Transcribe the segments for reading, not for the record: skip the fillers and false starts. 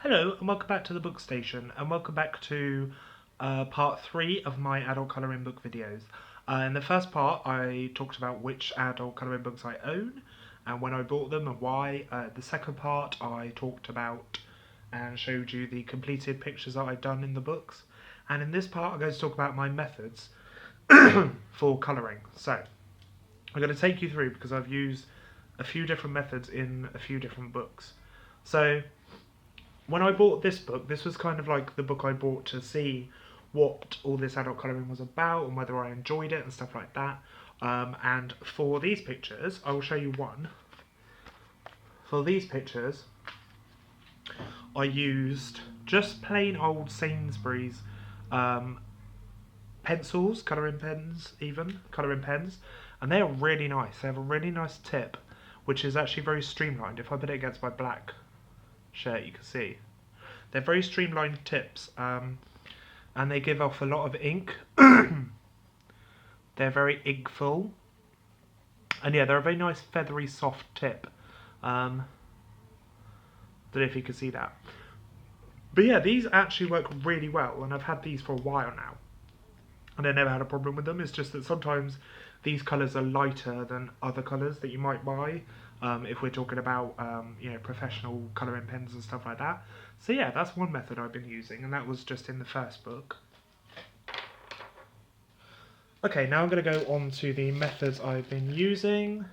Hello and welcome back to the Book Station, and welcome back to part 3 of my adult colouring book videos. In the first part I talked about which adult colouring books I own and when I bought them and why. The second part I talked about and showed you the completed pictures that I've done in the books. And in this part I'm going to talk about my methods for colouring. So I'm going to take you through because I've used a few different methods in a few different books. So when I bought this book, this was kind of like the book I bought to see what all this adult colouring was about and whether I enjoyed it and stuff like that. And for these pictures, I will show you one. For these pictures, I used just plain old Sainsbury's pencils, colouring pens even, colouring pens. And they are really nice. They have a really nice tip, which is actually very streamlined. If I put it against my black shirt, you can see they're very streamlined tips, and they give off a lot of ink. They're very inkful, and yeah, they're a very nice feathery soft tip. Don't know if you can see that, but yeah, these actually work really well, and I've had these for a while now and I never had a problem with them. It's just that sometimes these colours are lighter than other colours that you might buy, if we're talking about professional colouring pens and stuff like that. So yeah, that's one method I've been using, and that was just in the first book. Okay, now I'm going to go on to the methods I've been using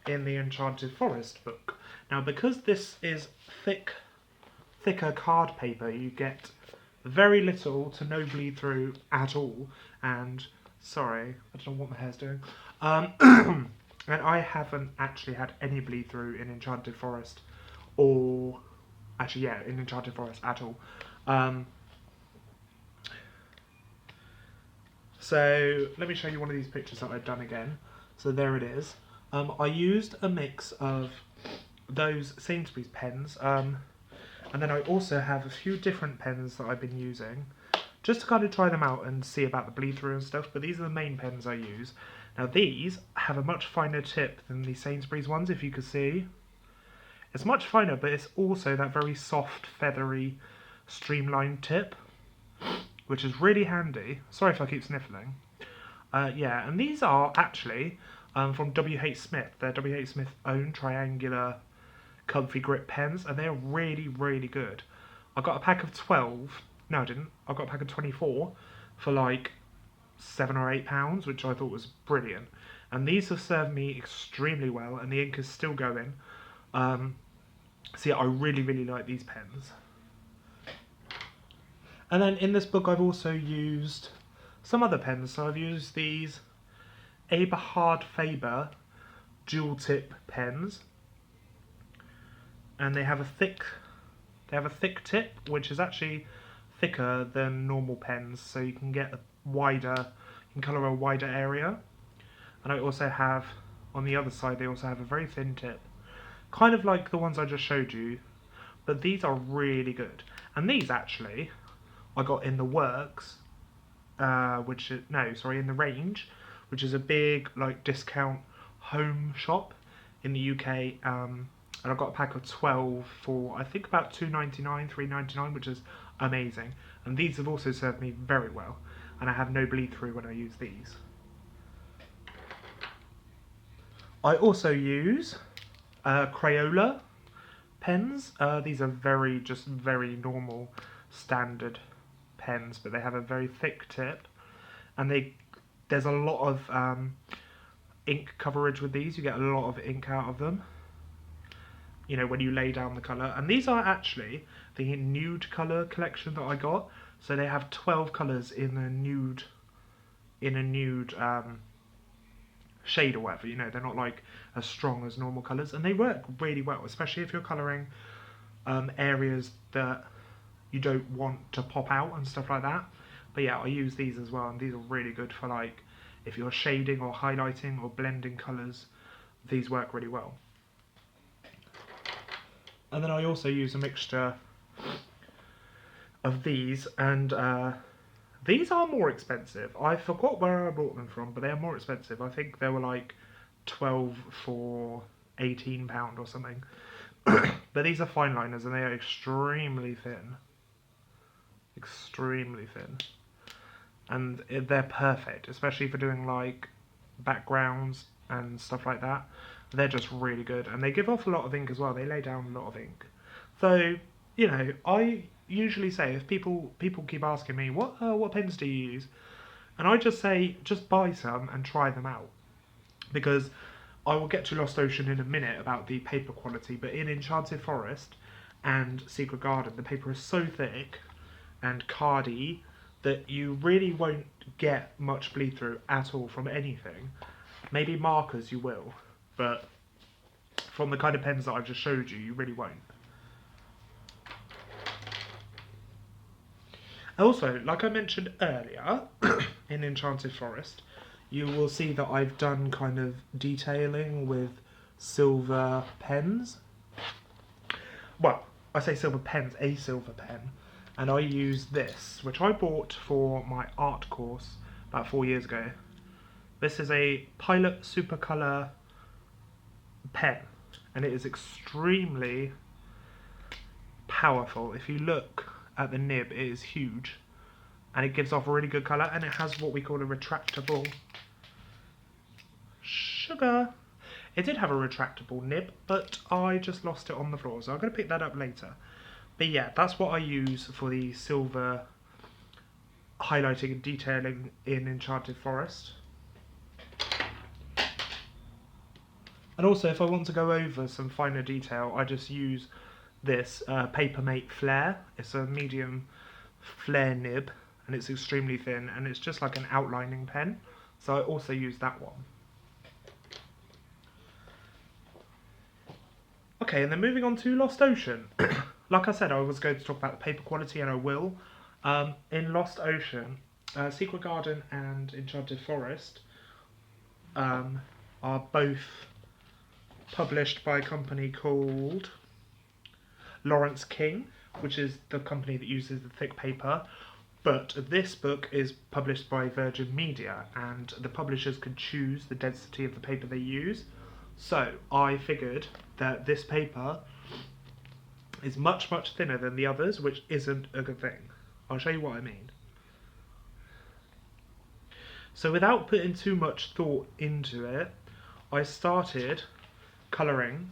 in the Enchanted Forest book. Now, because this is thicker card paper, you get very little to no bleed through at all, and sorry, I don't know what my hair's doing, and I haven't actually had any bleed through in Enchanted Forest, or actually yeah, in Enchanted Forest at all. So let me show you one of these pictures that I've done again. So there it is. I used a mix of those Sainsbury's pens, and then I also have a few different pens that I've been using just to kind of try them out and see about the bleed through and stuff, but these are the main pens I use. Now these have a much finer tip than the Sainsbury's ones, if you can see. It's much finer, but it's also that very soft, feathery, streamlined tip, which is really handy. Sorry if I keep sniffling. Yeah, and these are actually from WH Smith. They're WH Smith own triangular comfy grip pens, and they're really, really good. I got a pack of 12. No, I didn't. I got a pack of 24 for like £7 or £8, which I thought was brilliant. And these have served me extremely well, and the ink is still going. So yeah, I really, really like these pens. And then in this book, I've also used some other pens. So I've used these Eberhard Faber dual tip pens, and they have a thick tip, which is actually thicker than normal pens, so you can get you can colour a wider area. And I also have, on the other side, they also have a very thin tip, kind of like the ones I just showed you, but these are really good. And these actually I got in the Works, in the Range, which is a big like discount home shop in the UK. And I got a pack of 12 for I think about £2.99, £3.99, which is amazing. And these have also served me very well, and I have no bleed through when I use these. I also use Crayola pens. These are very normal standard pens, but they have a very thick tip, and there's a lot of ink coverage with these. You get a lot of ink out of them, you know, when you lay down the colour. And these are actually the nude colour collection that I got. So they have 12 colours in a nude shade or whatever, you know, they're not like as strong as normal colours, and they work really well, especially if you're colouring areas that you don't want to pop out and stuff like that. But yeah, I use these as well, and these are really good for like if you're shading or highlighting or blending colours. These work really well. And then I also use a mixture of these, and these are more expensive. I forgot where I bought them from, but they are more expensive. I think they were like 12 for £18 or something. But these are fine liners and they are extremely thin. Extremely thin. And they're perfect, especially for doing like backgrounds and stuff like that. They're just really good, and they give off a lot of ink as well. They lay down a lot of ink. So, you know, I usually say, if people keep asking me what pens do you use, and I just say just buy some and try them out, because I will get to Lost Ocean in a minute about the paper quality, but in Enchanted Forest and Secret Garden, the paper is so thick and cardy that you really won't get much bleed through at all from anything. Maybe markers you will, but from the kind of pens that I've just showed you, you really won't. Also, like I mentioned earlier, in Enchanted Forest, you will see that I've done kind of detailing with silver pens. Well, I say silver pens, a silver pen. And I use this, which I bought for my art course about 4 years ago. This is a Pilot Supercolor pen, and it is extremely powerful. If you look at the nib, it is huge, and it gives off a really good colour, and it has what we call a retractable sugar. It did have a retractable nib, but I just lost it on the floor, so I'm going to pick that up later. But yeah, that's what I use for the silver highlighting and detailing in Enchanted Forest. And also, if I want to go over some finer detail, I just use this Papermate Flare. It's a medium flare nib, and it's extremely thin, and it's just like an outlining pen. So I also use that one. Okay, and then moving on to Lost Ocean. Like I said, I was going to talk about the paper quality, and I will. In Lost Ocean, Secret Garden and Enchanted Forest are both published by a company called Lawrence King, which is the company that uses the thick paper. But this book is published by Virgin Media, and the publishers can choose the density of the paper they use. So I figured that this paper is much, much thinner than the others, which isn't a good thing. I'll show you what I mean. So without putting too much thought into it, I started colouring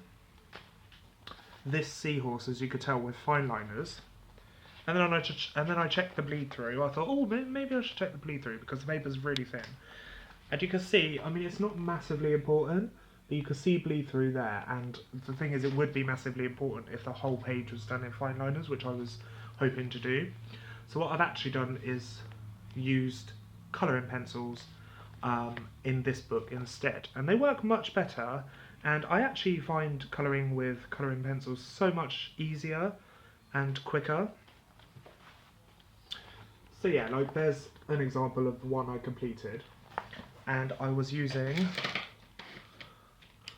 this seahorse, as you could tell, with fine liners. And then I checked the bleed through. I thought, oh, maybe I should check the bleed through because the paper's really thin. And you can see, I mean, it's not massively important, but you can see bleed through there. And the thing is, it would be massively important if the whole page was done in fine liners, which I was hoping to do. So what I've actually done is used colouring pencils in this book instead. And they work much better. And I actually find colouring with colouring pencils so much easier and quicker. So yeah, like there's an example of one I completed, and I was using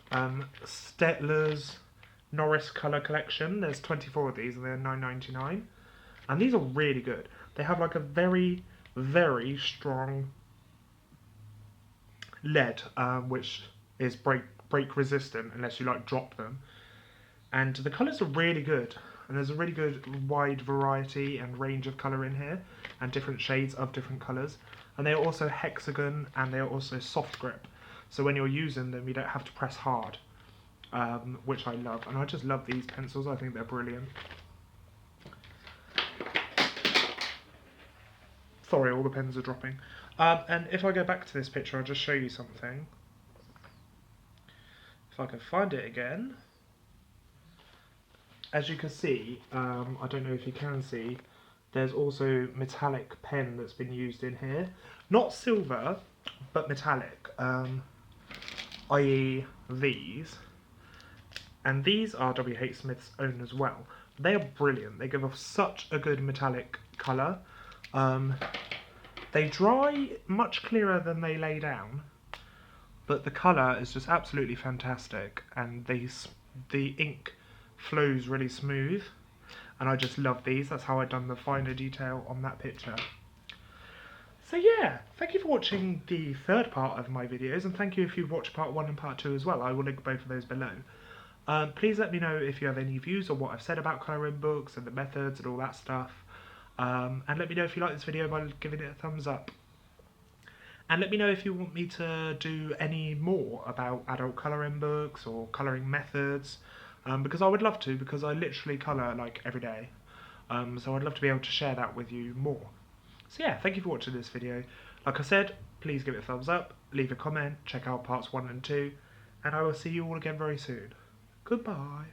Staedtler's Norris Colour Collection. There's 24 of these, and they're $9.99, and these are really good. They have like a very, very strong lead, which is break resistant unless you like drop them, and the colours are really good. And there's a really good wide variety and range of colour in here, and different shades of different colours. And they are also hexagon, and they are also soft grip. So when you're using them, you don't have to press hard, which I love. And I just love these pencils. I think they're brilliant. Sorry, all the pens are dropping. And if I go back to this picture, I'll just show you something. If I can find it again. As you can see, I don't know if you can see, there's also metallic pen that's been used in here. Not silver, but metallic, i.e. these. And these are W.H. Smith's own as well. They are brilliant. They give off such a good metallic colour. They dry much clearer than they lay down, but the colour is just absolutely fantastic, and the ink flows really smooth, and I just love these. That's how I've done the finer detail on that picture. So yeah, thank you for watching the third part of my videos, and thank you if you've watched part 1 and part 2 as well. I will link both of those below. Please let me know if you have any views on what I've said about colouring books and the methods and all that stuff. And let me know if you like this video by giving it a thumbs up. And let me know if you want me to do any more about adult colouring books or colouring methods, because I would love to, because I literally colour like every day. So I'd love to be able to share that with you more. So yeah, thank you for watching this video. Like I said, please give it a thumbs up, leave a comment, check out parts 1 and 2, and I will see you all again very soon. Goodbye.